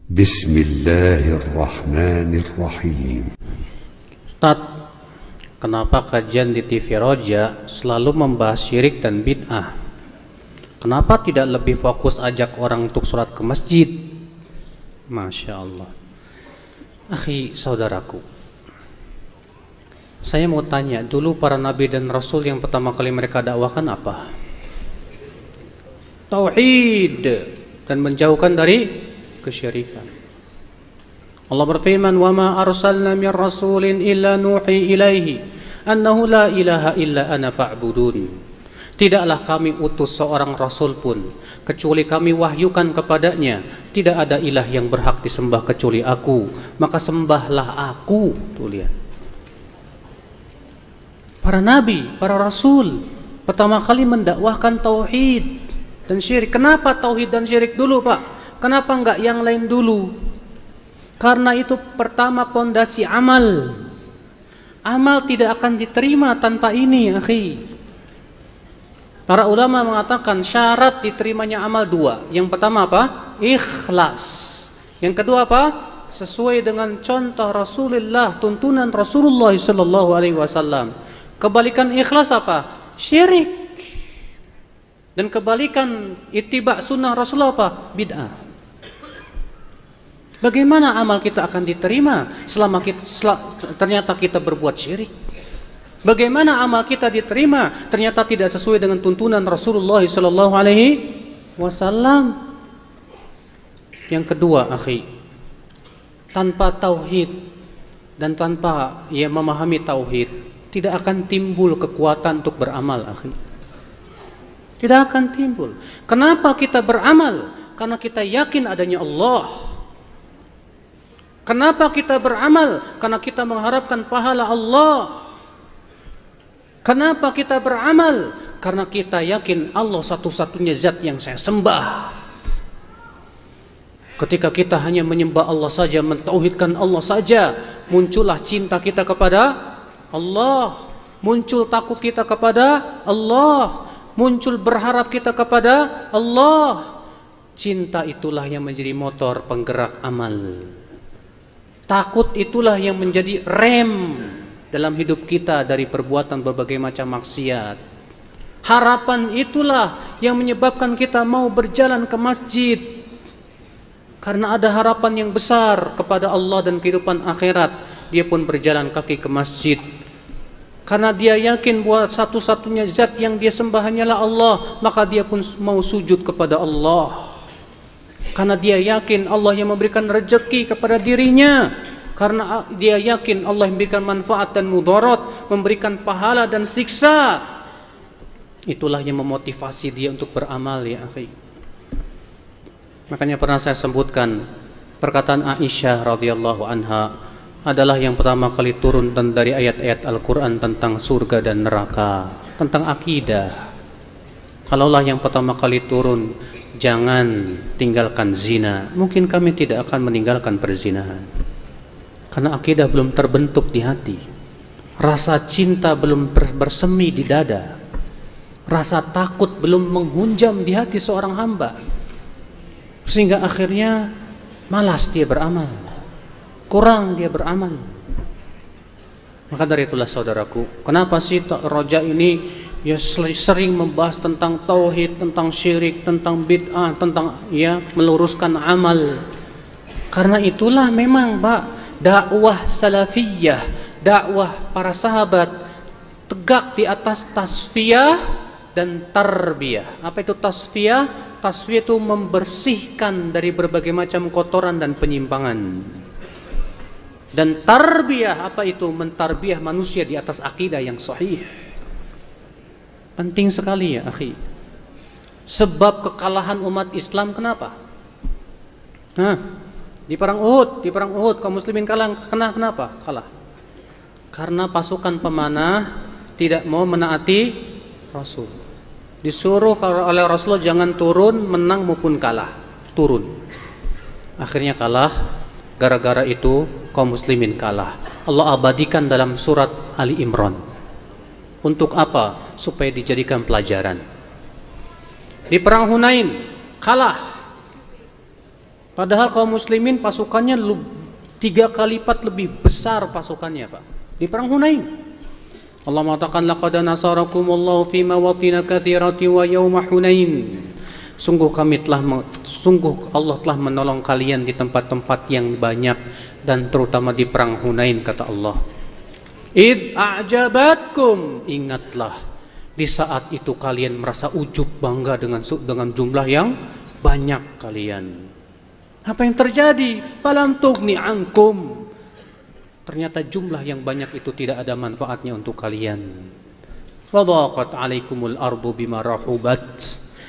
Bismillahirrahmanirrahim. Ustaz, kenapa kajian di TV Roja selalu membahas syirik dan bid'ah? Kenapa tidak lebih fokus ajak orang untuk sholat ke masjid? Masya Allah. Akhi, saudaraku, saya mau tanya, dulu para nabi dan rasul yang pertama kali mereka dakwakan apa? Tauhid dan menjauhkan dari kesyirikan. Allah berfirman, "Wa ma arsalna mir rasulin illa nuhi ilaihi annahu la ilaha illa ana fa'budun." Tidaklah kami utus seorang rasul pun kecuali kami wahyukan kepadanya, tidak ada ilah yang berhak disembah kecuali aku, maka sembahlah aku. Tuh lihat. Para nabi, para rasul pertama kali mendakwahkan tauhid dan syirik. Kenapa tauhid dan syirik dulu, Pak? Kenapa enggak yang lain dulu? Karena itu pertama pondasi amal. Amal tidak akan diterima tanpa ini, akhi. Para ulama mengatakan syarat diterimanya amal dua. Yang pertama apa? Ikhlas. Yang kedua apa? Sesuai dengan contoh Rasulullah, tuntunan Rasulullah sallallahu alaihi wasallam. Kebalikan ikhlas apa? Syirik. Dan kebalikan ittiba sunnah Rasulullah apa? Bid'ah. Bagaimana amal kita akan diterima selama ternyata kita berbuat syirik? Bagaimana amal kita diterima ternyata tidak sesuai dengan tuntunan Rasulullah sallallahu alaihi wasallam? Yang kedua, akhi, tanpa tauhid dan tanpa memahami tauhid, tidak akan timbul kekuatan untuk beramal, akhi. Tidak akan timbul. Kenapa kita beramal? Karena kita yakin adanya Allah. Kenapa kita beramal? Karena kita mengharapkan pahala Allah. Kenapa kita beramal? Karena kita yakin Allah satu-satunya zat yang saya sembah. Ketika kita hanya menyembah Allah saja, mentauhidkan Allah saja, muncullah cinta kita kepada Allah, muncul takut kita kepada Allah, muncul berharap kita kepada Allah. Cinta itulah yang menjadi motor penggerak amal. Takut itulah yang menjadi rem dalam hidup kita dari perbuatan berbagai macam maksiat. Harapan itulah yang menyebabkan kita mau berjalan ke masjid. Karena ada harapan yang besar kepada Allah dan kehidupan akhirat, dia pun berjalan kaki ke masjid. Karena dia yakin bahwa satu-satunya zat yang dia sembah hanyalah Allah, maka dia pun mau sujud kepada Allah. Karena dia yakin Allah yang memberikan rezeki kepada dirinya. Karena dia yakin Allah yang memberikan manfaat dan mudarat, memberikan pahala dan siksa. Itulah yang memotivasi dia untuk beramal, ya akhi. Makanya pernah saya sebutkan perkataan Aisyah radhiyallahu anha adalah yang pertama kali turun dari ayat-ayat Al-Quran tentang surga dan neraka, tentang akidah. Kalaulah yang pertama kali turun, jangan tinggalkan zina, mungkin kami tidak akan meninggalkan perzinahan. Karena akidah belum terbentuk di hati, rasa cinta belum bersemi di dada, rasa takut belum menghunjam di hati seorang hamba, sehingga akhirnya malas dia beramal, kurang dia beramal. Maka dari itulah saudaraku, kenapa sih Roja ini sering membahas tentang tauhid, tentang syirik, tentang bid'ah, tentang meluruskan amal. Karena itulah memang Pak, dakwah salafiyah, dakwah para sahabat tegak di atas tasfiyah dan tarbiyah. Apa itu tasfiyah? Tasfiyah itu membersihkan dari berbagai macam kotoran dan penyimpangan. Dan tarbiyah, apa itu? Mentarbiyah manusia di atas akidah yang sahih. Penting sekali, ya akhi. Sebab kekalahan umat Islam kenapa? Di perang Uhud kaum muslimin kenapa kalah? Karena pasukan pemanah tidak mau menaati Rasul. Disuruh oleh Rasulullah jangan turun, menang maupun kalah, turun. Akhirnya kalah. Gara-gara itu kaum muslimin kalah. Allah abadikan dalam surat Ali Imran. Untuk apa? Supaya dijadikan pelajaran. Di perang Hunain kalah. Padahal kaum muslimin pasukannya 3 kali lipat lebih besar pasukannya, Pak. Di perang Hunain. Allah mengatakan laqad nasarakumullahu fi mawatin katsiratin wa yauma Hunain. Sungguh Allah telah menolong kalian di tempat-tempat yang banyak dan terutama di perang Hunain, kata Allah. Id a'jabatkum, ingatlah di saat itu kalian merasa ujub bangga dengan jumlah yang banyak kalian. Apa yang terjadi? Falam tughni ankum. Ternyata jumlah yang banyak itu tidak ada manfaatnya untuk kalian. Wa dhaqat 'alaikumul ardu bima rahubat.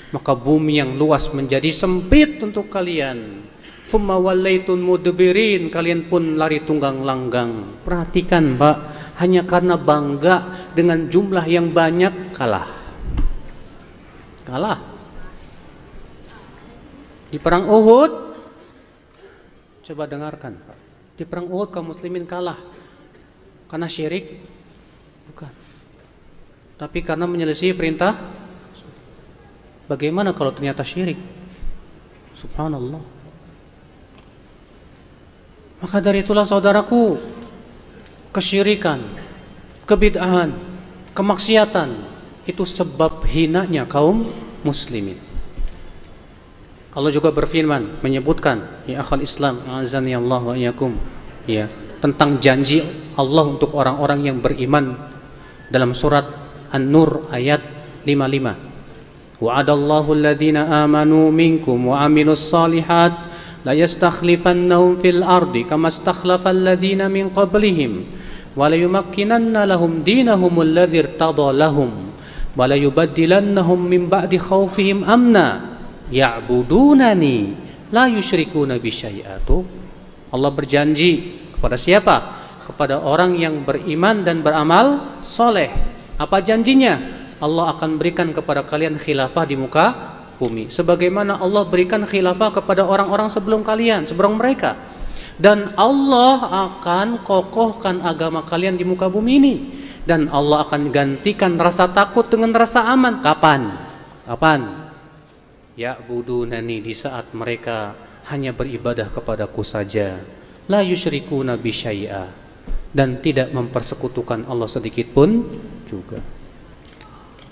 Maka bumi yang luas menjadi sempit untuk kalian. Thumma wallaitun mudbirin, kalian pun lari tunggang langgang. Perhatikan, Pak, hanya karena bangga dengan jumlah yang banyak kalah. Di perang Uhud, coba dengarkan, Pak. Di perang Uhud kaum muslimin kalah karena syirik? Bukan. Tapi karena menyelesaikan perintah. Bagaimana kalau ternyata syirik? Subhanallah. Maka dari itulah saudaraku, kesyirikan, kebid'ahan, kemaksiatan itu sebab hinanya kaum muslimin. Allah juga berfirman menyebutkan, ya akhal Islam, azani Allah wa iyyakum, ya, tentang janji Allah untuk orang-orang yang beriman dalam surat An-Nur ayat 55. Wa'adallahu alladhina amanu minkum wa amilus salihat la yastakhlifannahum fil ardi kama istakhlafa alladhina min qablihim wa la yumakkinanna lahum dinahum alladhi irtada lahum wa la yubaddilannahum min ba'di khawfihim amna ya'budunani la yusyrikuna bi syai'a. Allah berjanji kepada siapa? Kepada orang yang beriman dan beramal soleh. Apa janjinya? Allah akan berikan kepada kalian khilafah di muka bumi, sebagaimana Allah berikan khilafah kepada orang-orang sebelum kalian, sebelum mereka. Dan Allah akan kokohkan agama kalian di muka bumi ini. Dan Allah akan gantikan rasa takut dengan rasa aman. Kapan? Ya'budunani, di saat mereka hanya beribadah kepadaku saja. La yusyrikuna bi syai'a, dan tidak mempersekutukan Allah sedikit pun juga.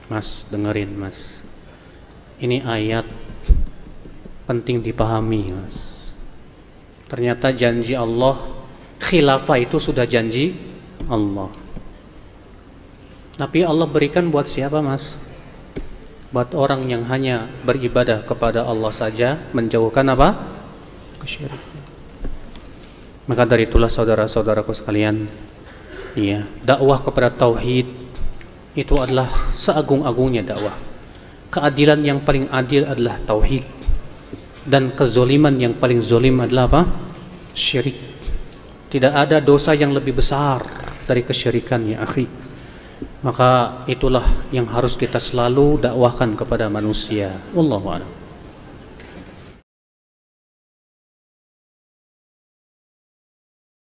Mas, dengerin Mas, ini ayat penting dipahami, Mas. Ternyata janji Allah, khilafah itu sudah janji Allah. Tapi Allah berikan buat siapa, Mas? Buat orang yang hanya beribadah kepada Allah saja, menjauhkan apa? Kesyirikan. Maka dari itulah saudara-saudaraku sekalian, iya, dakwah kepada tauhid itu adalah seagung-agungnya dakwah. Keadilan yang paling adil adalah tauhid, dan kezoliman yang paling zolim adalah apa? Syirik. Tidak ada dosa yang lebih besar dari kesyirikan, ya akhi. Maka itulah yang harus kita selalu dakwahkan kepada manusia. Wallahu a'lam.